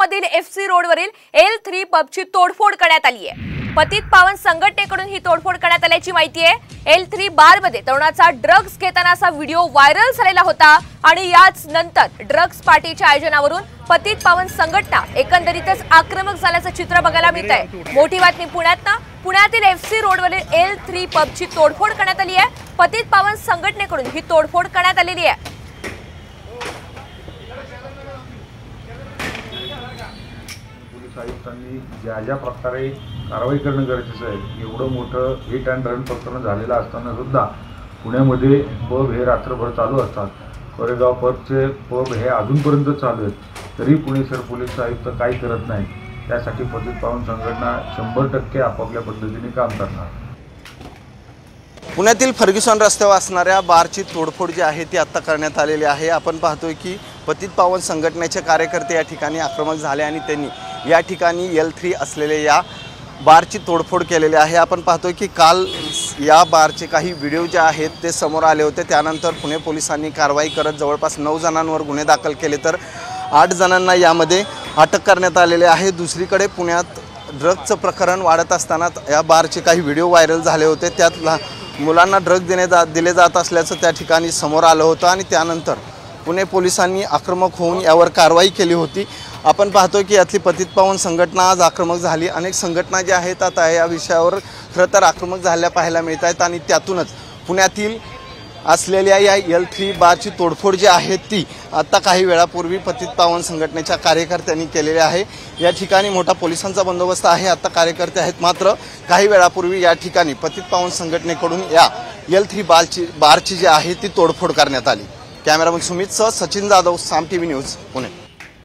पुण्यामधील FC रोडवरील L3 पबची तोडफोड करण्यात आली आहे। पतित पावन संघटनेकडून ही तोडफोड करण्यात आल्याची माहिती आहे। L3 बारमध्ये तरुणाचा ड्रग्ज घेतानाचा व्हिडिओ व्हायरल झालेला होता आणि याच नंतर ड्रग्ज पार्टीच्या आयोजनावरून पतित पावन संघटना एकंदरीतच आक्रमक झाल्याचं चित्र बघायला मिळत आहे। मोठी बातमी पुण्यातील FC रोडवरील L3 पबची तोडफोड करण्यात आली आहे। पतित पावन संघटनेकडून ही तोडफोड करण्यात आलेली आहे। आयुक्तांनी ज्या प्रकारे कारवाई करणं गरजेचं आहे, एवढं मोठं हिट अँड रन प्रकरण झालेलं असताना सुद्धा पुण्यामध्ये पब हे रात्रभर चालू असतात। कोरेगाव पब हे अजूनपर्यंत चालू आहेत, तरी पुणे शहर पोलीस आयुक्त काही करत नाही। त्यासाठी पतित पावन संघटना 100% आपापल्या पद्धतीने काम करणार। पुण्यातील फर्ग्युसन रस्त्यावर असणाऱ्या बारची तोडफोड जी आहे ती आता करण्यात आलेली आहे। आपण पाहतोय की पतित पावन संघटनेचे कार्यकर्ते या ठिकाणी आक्रमक झाले आणि त्यांनी या ठिकाणी L3 असलेले या बारची तोडफोड केलेली आहे। आपण पाहतोय की काल या बारचे काही व्हिडिओ जे आहेत ते समोर आले होते। त्यानंतर पुणे पोलिसांनी कारवाई करत जवळपास 9 जणांवर गुन्हे दाखल केले, तर 8 जणांना यामध्ये अटक करण्यात आलेली आहे। दुसरीकडे पुण्यात ड्रग्जचं प्रकरण वाढत असताना या बारचे काही व्हिडिओ व्हायरल झाले होते। त्यात मुलांना ड्रग दिले जात असल्याचं त्या ठिकाणी समोर आलं होतं आणि त्यानंतर पुणे पोलिसांनी आक्रमक होऊन यावर कारवाई केली होती। आपण पाहतोय की यातली पतित पावन संघटना आज आक्रमक झाली। अनेक संघटना ज्या आहेत आता या विषयावर खरं तर आक्रमक झालेल्या पाहायला मिळत आहेत आणि त्यातूनच पुण्यातील असलेल्या या L3 बारची तोडफोड जी आहे ती आता काही वेळापूर्वी पतित पावन संघटनेच्या कार्यकर्त्यांनी केलेली आहे। या ठिकाणी मोठा पोलिसांचा बंदोबस्त आहे, आता कार्यकर्ते आहेत, मात्र काही वेळापूर्वी या ठिकाणी पतित पावन संघटनेकडून या L3 बारची जी आहे ती तोडफोड करण्यात आली। कॅमेरामन सुमित सह सचिन जाधव, साम TV न्यूज, पुणे।